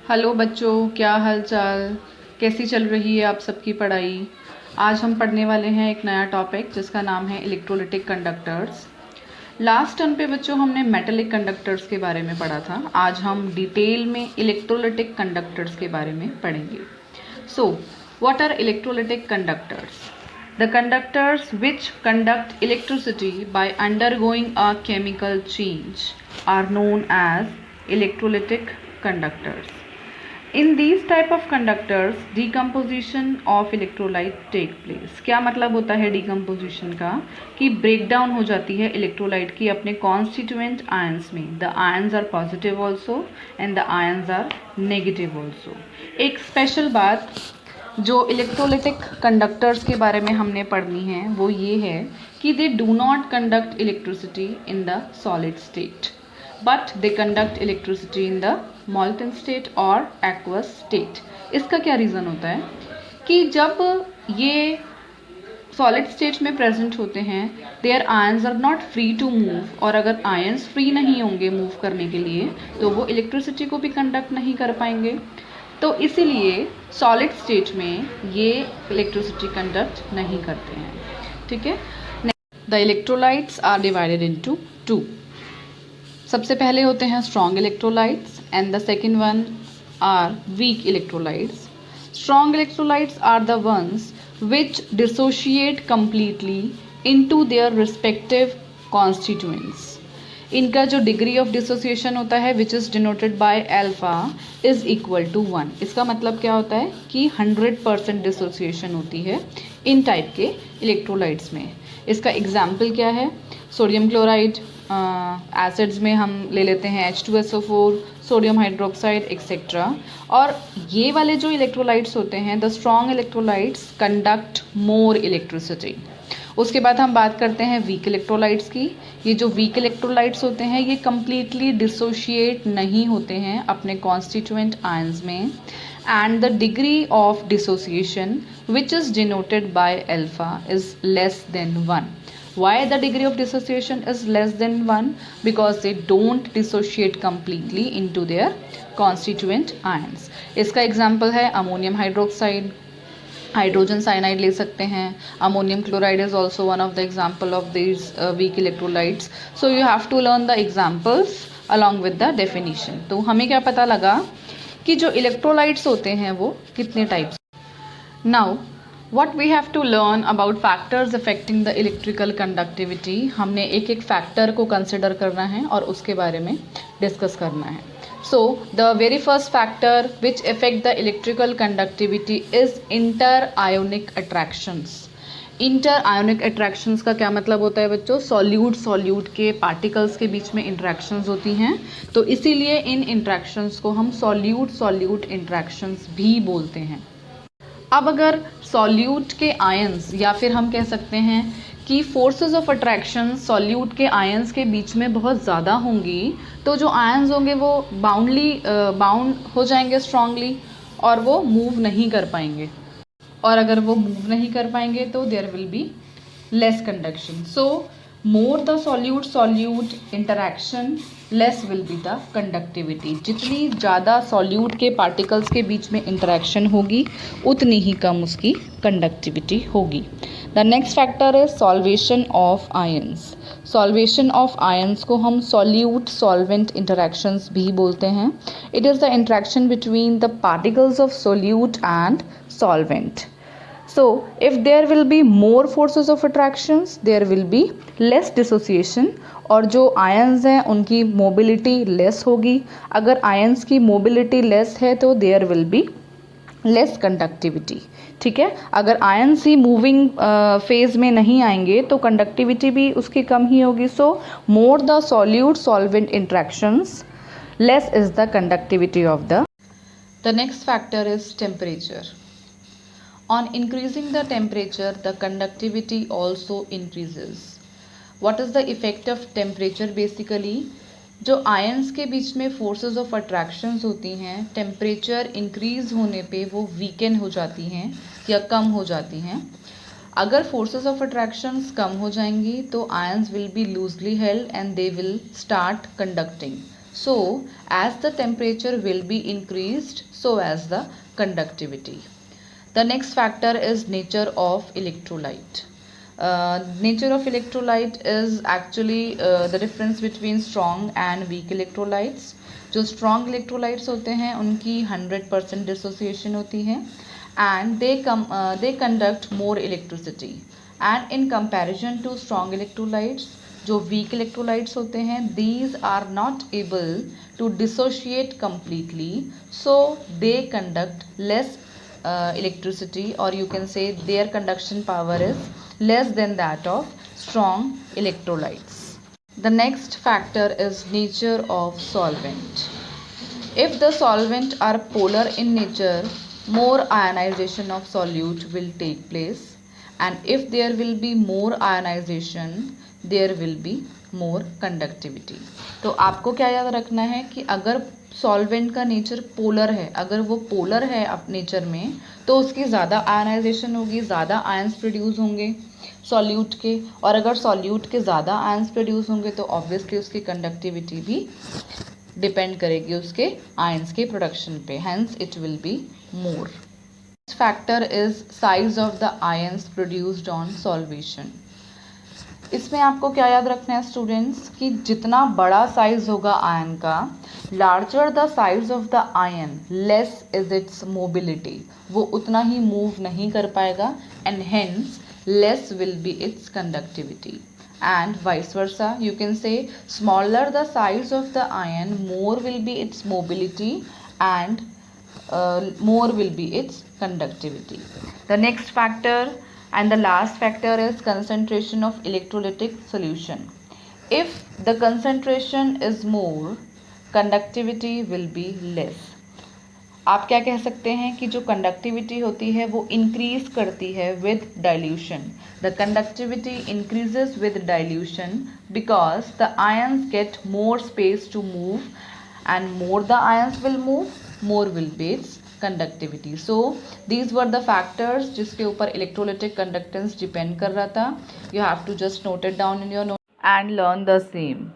Hello बच्चों, क्या हाल चाल। कैसी चल रही है आप सबकी पढ़ाई। आज हम पढ़ने वाले हैं एक नया टॉपिक जिसका नाम है इलेक्ट्रोलिटिक कंडक्टर्स। लास्ट टर्म पे बच्चों हमने मेटेलिक कंडक्टर्स के बारे में पढ़ा था। आज हम डिटेल में इलेक्ट्रोलिटिक कंडक्टर्स के बारे में पढ़ेंगे। So what are electrolytic conductors? The conductors which conduct electricity by undergoing a chemical change are known as electrolytic conductors. In these type of conductors, decomposition of electrolyte take place. क्या मतलब होता है decomposition का? कि breakdown हो जाती है electrolyte की अपने constituent ions में. The ions are positive also and the ions are negative also. एक special बात जो इलेक्ट्रोलिटिक कंडक्टर्स के बारे में हमने पढ़नी है वो ये है कि they do not conduct electricity in the solid state but they conduct electricity in the मॉल्टन state और एक्वस स्टेट। इसका क्या रीज़न होता है कि जब ये सॉलिड स्टेट में प्रेजेंट होते हैं there ions are not free to move, और अगर आयंस फ्री नहीं होंगे मूव करने के लिए तो वो इलेक्ट्रिसिटी को भी कंडक्ट नहीं कर पाएंगे। तो इसीलिए सॉलिड स्टेट में ये इलेक्ट्रिसिटी कंडक्ट नहीं करते हैं। ठीक है। The electrolytes are divided into two. सबसे पहले होते हैं strong electrolytes and the second one are weak electrolytes. Strong electrolytes are the ones which dissociate completely into their respective constituents. इनका जो डिग्री ऑफ डिसोसिएशन होता है which is denoted by alpha is equal to 1। इसका मतलब क्या होता है कि 100% डिसोसिएशन होती है इन टाइप के इलेक्ट्रोलाइट्स में। इसका एग्जाम्पल क्या है? सोडियम क्लोराइड, एसिड्स में हम ले लेते हैं H2SO4, सोडियम हाइड्रोक्साइड एक्सेट्रा। और ये वाले जो इलेक्ट्रोलाइट्स होते हैं the strong electrolytes conduct more electricity. उसके बाद हम बात करते हैं वीक इलेक्ट्रोलाइट्स की। ये जो वीक इलेक्ट्रोलाइट्स होते हैं ये कम्प्लीटली डिसोशिएट नहीं होते हैं अपने कॉन्स्टिट्यूएंट आयंस में, and the degree of dissociation which is denoted by alpha is less than 1. Why the degree of dissociation is less than 1? Because they don't dissociate completely into their constituent ions. इसका example है ammonium hydroxide, hydrogen cyanide ले सकते हैं। Ammonium chloride is also one of the example of this weak electrolytes. So you have to learn the examples along with the definition. तो हमें क्या पता लगा कि जो इलेक्ट्रोलाइट्स होते हैं वो कितने types. Now what we have to learn about factors affecting the electrical conductivity. हमने एक एक फैक्टर को कंसिडर करना है और उसके बारे में डिस्कस करना है। So the very first factor which affect the electrical conductivity is inter-ionic attractions. Inter-ionic attractions का क्या मतलब होता है बच्चों? सॉल्यूट के पार्टिकल्स के बीच में इंट्रैक्शंस होती हैं, तो इसीलिए इन इंट्रैक्शंस को हम सॉल्यूट इंट्रैक्शंस भी बोलते हैं। अब अगर सॉल्यूट के आयंस या फिर हम कह सकते हैं कि फोर्सेस ऑफ अट्रैक्शन सॉल्यूट के आयंस के बीच में बहुत ज़्यादा होंगी तो जो आयंस होंगे वो बाउंड हो जाएंगे स्ट्रांगली और वो मूव नहीं कर पाएंगे, और अगर वो मूव नहीं कर पाएंगे तो there will be less conduction. So more the solute interaction less will be the conductivity. जितनी ज़्यादा सॉल्यूट के पार्टिकल्स के बीच में इंटरैक्शन होगी उतनी ही कम उसकी कंडक्टिविटी होगी। द नेक्स्ट फैक्टर है solvation of ions. Solvation of ions को हम सॉल्यूट सॉल्वेंट इंटरैक्शंस भी बोलते हैं। It is the interaction between the particles of solute and solvent. So if there will be more forces of attractions there will be less dissociation, और जो ions हैं उनकी mobility less होगी। अगर ions की मोबिलिटी लेस है तो there will be less conductivity. ठीक है। अगर आयंस ही मूविंग फेज में नहीं आएंगे तो कंडक्टिविटी भी उसकी कम ही होगी। So more the solute solvent interactions less is the conductivity of the next factor is temperature. On increasing the temperature, the conductivity also increases. What is the effect of temperature basically? जो ions के बीच में forces of attractions होती हैं temperature increase होने पे वो weaken हो जाती हैं या कम हो जाती हैं। अगर फोर्सेस ऑफ अट्रैक्शंस कम हो जाएंगी तो ions will be loosely held and they will start conducting. So as the temperature will be increased, so as the conductivity. The next factor is nature of electrolyte. Nature of electrolyte is actually the difference between strong and weak electrolytes. जो strong electrolytes होते हैं उनकी 100% dissociation होती है and they conduct more electricity, and in comparison to strong electrolytes, जो weak electrolytes होते हैं, these are not able to dissociate completely, so they conduct less electricity, or you can say their conduction power is less than that of strong electrolytes. The next factor is nature of solvent. If the solvent are polar in nature, more ionization of solute will take place, and if there will be more ionization, there will be more conductivity. तो आपको क्या याद रखना है कि अगर solvent का nature polar है, अगर वो पोलर है अप नेचर में, तो उसकी ज़्यादा आयनाइजेशन होगी, ज़्यादा आयंस प्रोड्यूस होंगे सॉल्यूट के, और अगर सॉल्यूट के ज़्यादा आयंस प्रोड्यूस होंगे तो ऑब्वियसली उसकी कंडक्टिविटी भी डिपेंड करेगी उसके आयंस के प्रोडक्शन पे, hence it will be more. Factor is size of the ions produced on solvation. इसमें आपको क्या याद रखना है स्टूडेंट्स कि जितना बड़ा साइज होगा आयन का, larger the size of the ion less is it's mobility, वो उतना ही मूव नहीं कर पाएगा and hence less will be its conductivity, and vice versa. You can say smaller the size of the ion, more will be its mobility, and more will be its conductivity. The next factor and the last factor is concentration of electrolytic solution. If the concentration is more, conductivity will be less. आप क्या कह सकते हैं कि जो conductivity होती है वो इंक्रीज करती है with dilution. The conductivity increases with dilution because the ions get more space to move, and more the ions will move, more will be its conductivity. So these were the factors जिसके ऊपर electrolytic conductance depend कर रहा था. You have to just note it down in your note and learn the same.